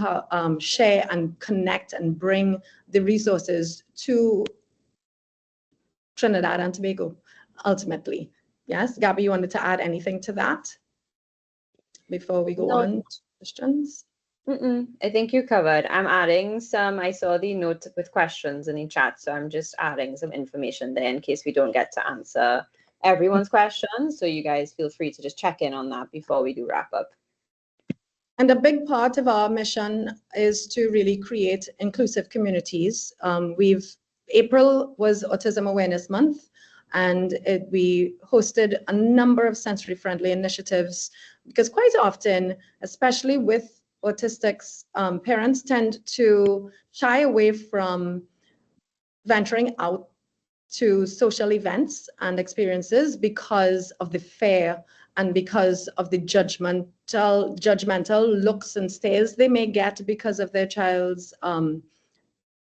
share and connect and bring the resources to Trinidad and Tobago, ultimately. Yes, Gabby, you wanted to add anything to that before we go on to questions? I think you covered. I'm adding some, I saw the note with questions in the chat, so I'm just adding some information there in case we don't get to answer everyone's questions. So you guys feel free to just check in on that before we do wrap up. And a big part of our mission is to really create inclusive communities. April was Autism Awareness Month, and we hosted a number of sensory-friendly initiatives, because quite often, especially with autistics, parents tend to shy away from venturing out to social events and experiences because of the fear and because of the judgmental looks and stares they may get because of their child's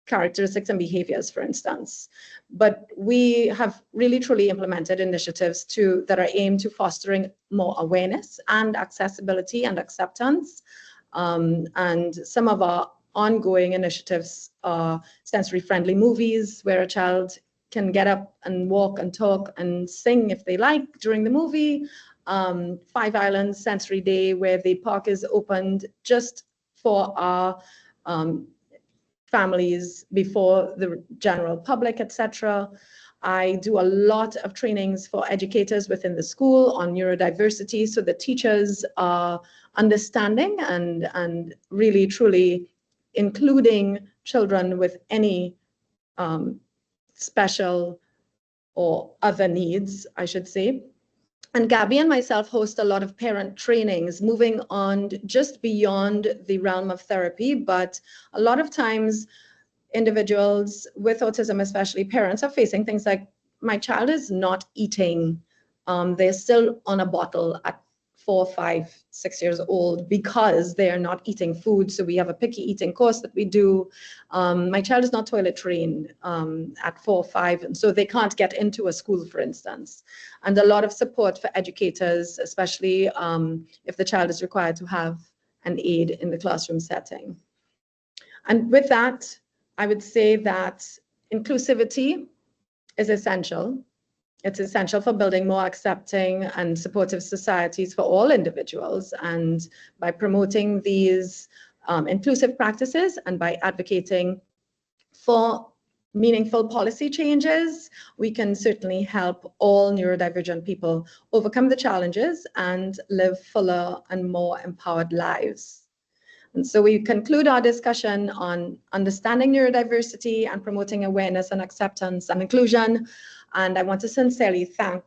characteristics and behaviors, for instance. But we have really truly implemented initiatives that are aimed to fostering more awareness and accessibility and acceptance. And some of our ongoing initiatives are sensory-friendly movies where a child can get up and walk and talk and sing if they like during the movie. 5 Islands Sensory Day, where the park is opened just for our families before the general public, etc. I do a lot of trainings for educators within the school on neurodiversity, so the teachers are understanding and really truly including children with any special or other needs, I should say. And Gabby and myself host a lot of parent trainings, moving on just beyond the realm of therapy, but a lot of times individuals with autism, especially parents, are facing things like, my child is not eating. They're still on a bottle at 4, 5, 6 years old because they are not eating food. So we have a picky eating course that we do. My child is not toilet trained at 4, 5, and so they can't get into a school, for instance. And a lot of support for educators, especially if the child is required to have an aide in the classroom setting. And with that, I would say that inclusivity is essential. It's essential for building more accepting and supportive societies for all individuals. And by promoting these inclusive practices and by advocating for meaningful policy changes, we can certainly help all neurodivergent people overcome the challenges and live fuller and more empowered lives. And so we conclude our discussion on understanding neurodiversity and promoting awareness and acceptance and inclusion. And I want to sincerely thank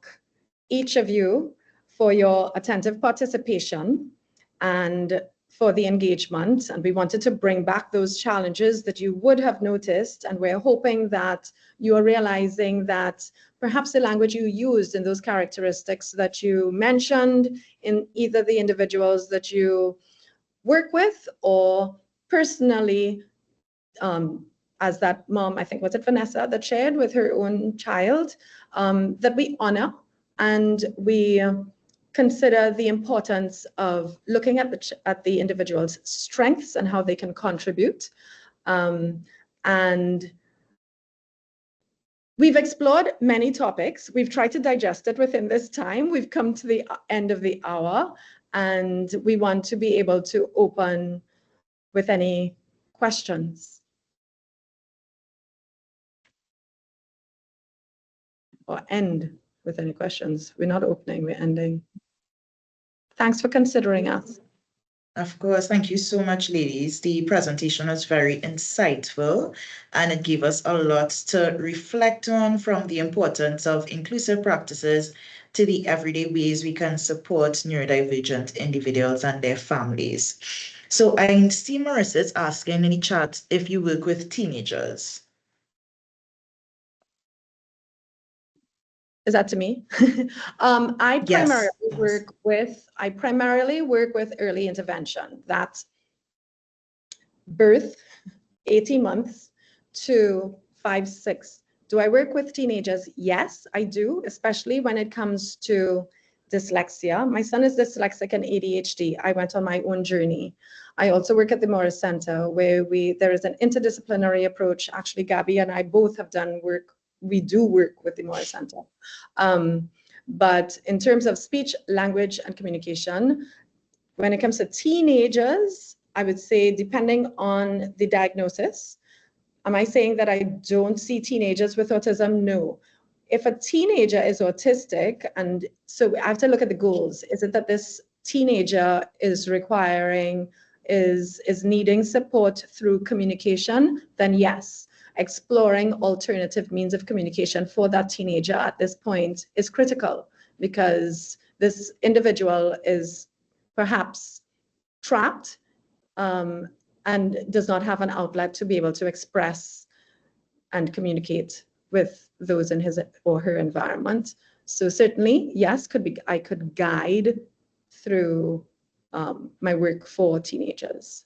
each of you for your attentive participation and for the engagement. And we wanted to bring back those challenges that you would have noticed. And we're hoping that you are realizing that perhaps the language you used in those characteristics that you mentioned in either the individuals that you work with, or personally, as that mom, I think, was it Vanessa, that shared with her own child, that we honor and we consider the importance of looking at the individual's strengths and how they can contribute. And we've explored many topics. We've tried to digest it within this time. We've come to the end of the hour, and we want to be able to open with any questions. Or end with any questions. We're not opening, we're ending. Thanks for considering us. Of course, thank you so much, ladies. The presentation was very insightful and it gave us a lot to reflect on, from the importance of inclusive practices to the everyday ways we can support neurodivergent individuals and their families. So I see Marissa is asking in the chat if you work with teenagers. Is that to me? I primarily work with early intervention. That's birth, 18 months to 5, 6. Do I work with teenagers? Yes, I do, especially when it comes to dyslexia. My son is dyslexic and ADHD. I went on my own journey. I also work at the Morris Center, where there is an interdisciplinary approach. Actually, Gabby and I both have done work. We do work with the Morris Center. But in terms of speech, language, and communication, when it comes to teenagers, I would say, depending on the diagnosis, am I saying that I don't see teenagers with autism? No. If a teenager is autistic, and so I have to look at the goals. Is it that this teenager is needing support through communication? Then yes. Exploring alternative means of communication for that teenager at this point is critical, because this individual is perhaps trapped and does not have an outlet to be able to express and communicate with those in his or her environment. So certainly, yes, I could guide through my work for teenagers.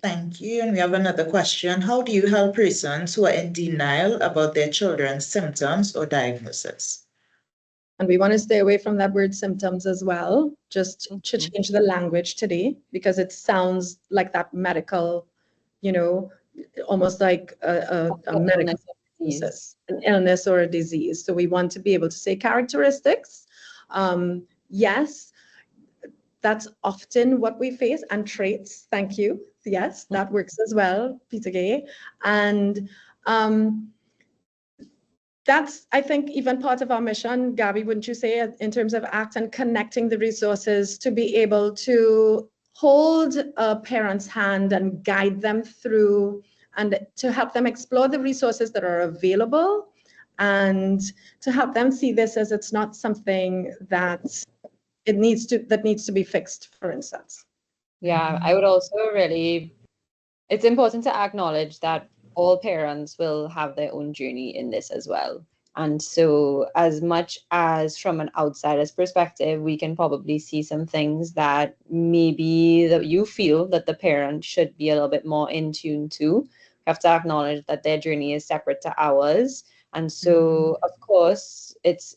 Thank you. And we have another question. How do you help persons who are in denial about their children's symptoms or diagnosis? And we want to stay away from that word symptoms as well, just to change the language today, because it sounds like that medical, almost like a medical disease, an illness or a disease. So we want to be able to say characteristics. Yes, that's often what we face, and traits. Thank you. Yes, that works as well, Peter Gay. And that's, I think, even part of our mission, Gabby, wouldn't you say, in terms of ACT and connecting the resources to be able to hold a parent's hand and guide them through, and to help them explore the resources that are available, and to help them see this as it's not something that needs to be fixed, for instance. Yeah, I would also it's important to acknowledge that all parents will have their own journey in this as well. And so as much as from an outsider's perspective, we can probably see some things that maybe that you feel that the parent should be a little bit more in tune to. We have to acknowledge that their journey is separate to ours. And so, of course, it's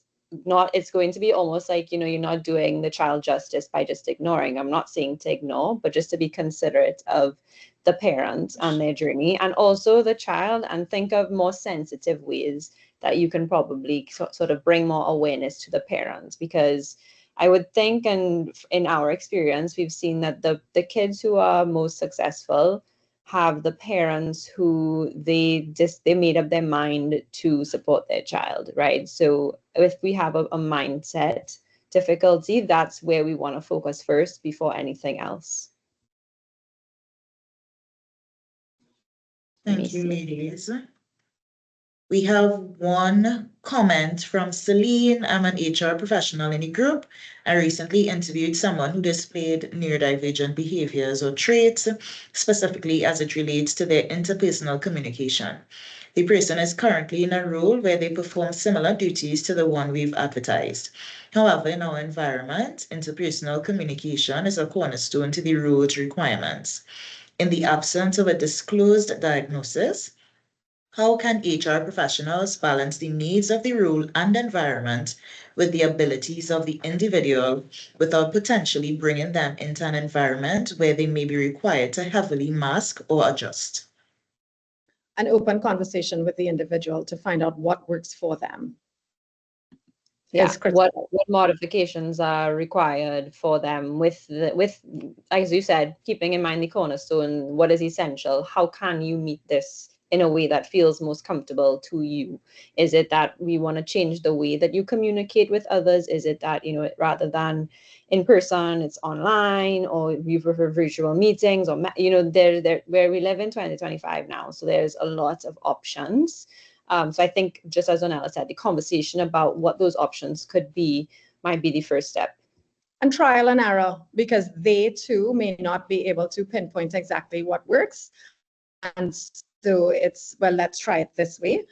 going to be almost like, you're not doing the child justice by just ignoring. I'm not saying to ignore, but just to be considerate of the parent and their journey, and also the child, and think of more sensitive ways that you can probably sort of bring more awareness to the parents. Because I would think, and in our experience, we've seen that the kids who are most successful have the parents who they made up their mind to support their child, right? So if we have a mindset difficulty, that's where we want to focus first before anything else. Thank you, ladies. We have one comment from Celine. I'm an HR professional in the group. I recently interviewed someone who displayed neurodivergent behaviors or traits, specifically as it relates to their interpersonal communication. The person is currently in a role where they perform similar duties to the one we've advertised. However, in our environment, interpersonal communication is a cornerstone to the role's requirements. In the absence of a disclosed diagnosis, how can HR professionals balance the needs of the role and environment with the abilities of the individual without potentially bringing them into an environment where they may be required to heavily mask or adjust? An open conversation with the individual to find out what works for them. Yeah, what modifications are required for them with as you said, keeping in mind the cornerstone, what is essential, how can you meet this in a way that feels most comfortable to you? Is it that we want to change the way that you communicate with others? Is it that, rather than in person, it's online, or you prefer virtual meetings, or, there where we live in 2025 now, so there's a lot of options. So I think, just as Onella said, the conversation about what those options could be might be the first step. And trial and error, because they too may not be able to pinpoint exactly what works. And so it's, well, let's try it this way.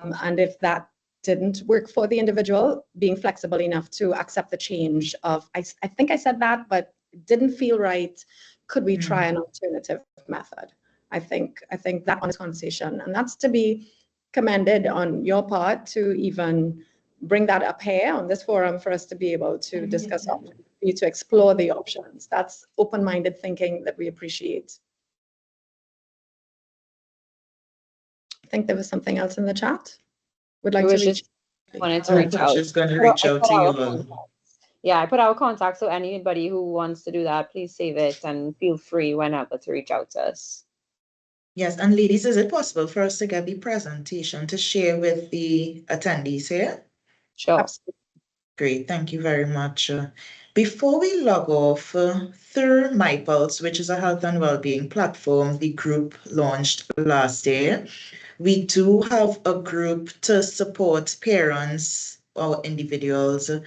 And if that didn't work for the individual, being flexible enough to accept the change of, I think I said that, but it didn't feel right. Could we try an alternative method? I think that honest conversation, and that's to be commended on your part to even bring that up here on this forum for us to be able to discuss options, for you to explore the options. That's open-minded thinking that we appreciate. I think there was something else in the chat. Would like to reach. Wanted to reach out. Just going to reach out to you all. Yeah, I put our contact, so anybody who wants to do that, please save it and feel free whenever to reach out to us. Yes, and ladies, is it possible for us to get the presentation to share with the attendees here? Sure. Absolutely. Great, thank you very much. Before we log off, through MyPulse, which is a health and well-being platform the group launched last year, we do have a group to support parents or individuals with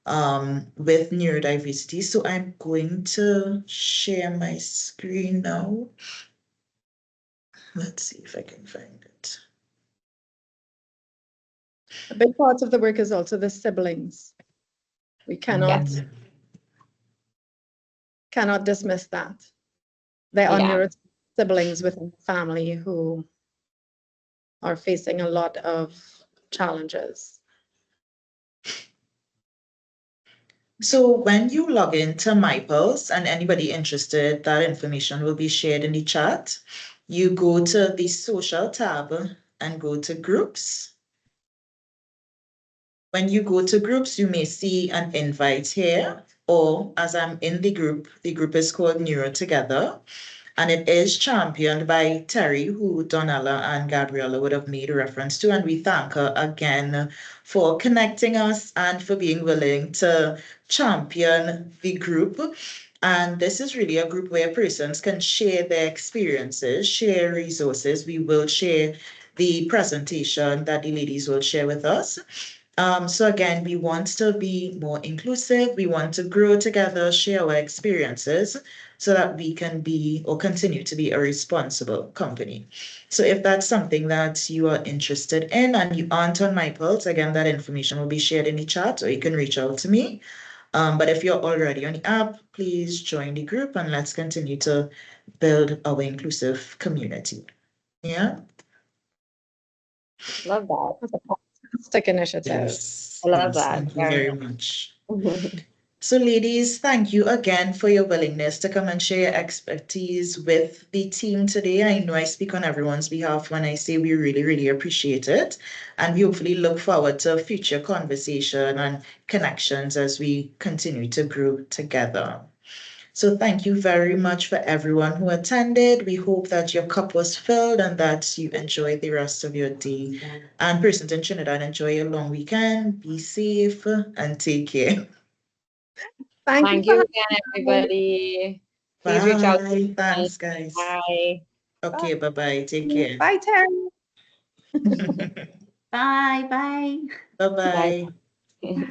neurodiversity. So I'm going to share my screen now. Let's see if I can find it. A big part of the work is also the siblings. We cannot dismiss that. There are siblings within the family who are facing a lot of challenges. So when you log into MyPulse, and anybody interested, that information will be shared in the chat. You go to the social tab and go to groups. When you go to groups, you may see an invite here, or as I'm in the group is called Neuro Together, and it is championed by Terry, who Donella and Gabriella would have made a reference to, and we thank her again for connecting us and for being willing to champion the group. And this is really a group where persons can share their experiences, share resources. We will share the presentation that the ladies will share with us. So again, we want to be more inclusive. We want to grow together, share our experiences so that we can be or continue to be a responsible company. So if that's something that you are interested in and you aren't on MyPulse, again, that information will be shared in the chat, or you can reach out to me. But if you're already on the app, please join the group and let's continue to build our inclusive community. Yeah. Love that. That's a fantastic initiative. Yes. I love that. Thank you very much. So ladies, thank you again for your willingness to come and share your expertise with the team today. I know I speak on everyone's behalf when I say we really, really appreciate it. And we hopefully look forward to future conversation and connections as we continue to grow together. So thank you very much for everyone who attended. We hope that your cup was filled and that you enjoy the rest of your day. And persons in Trinidad, enjoy your long weekend. Be safe and take care. Thank you again, everybody. Please reach out. Thanks, guys. Bye. Okay, bye-bye. Take care. Bye, Terry. Bye. Bye. Bye-bye. Bye.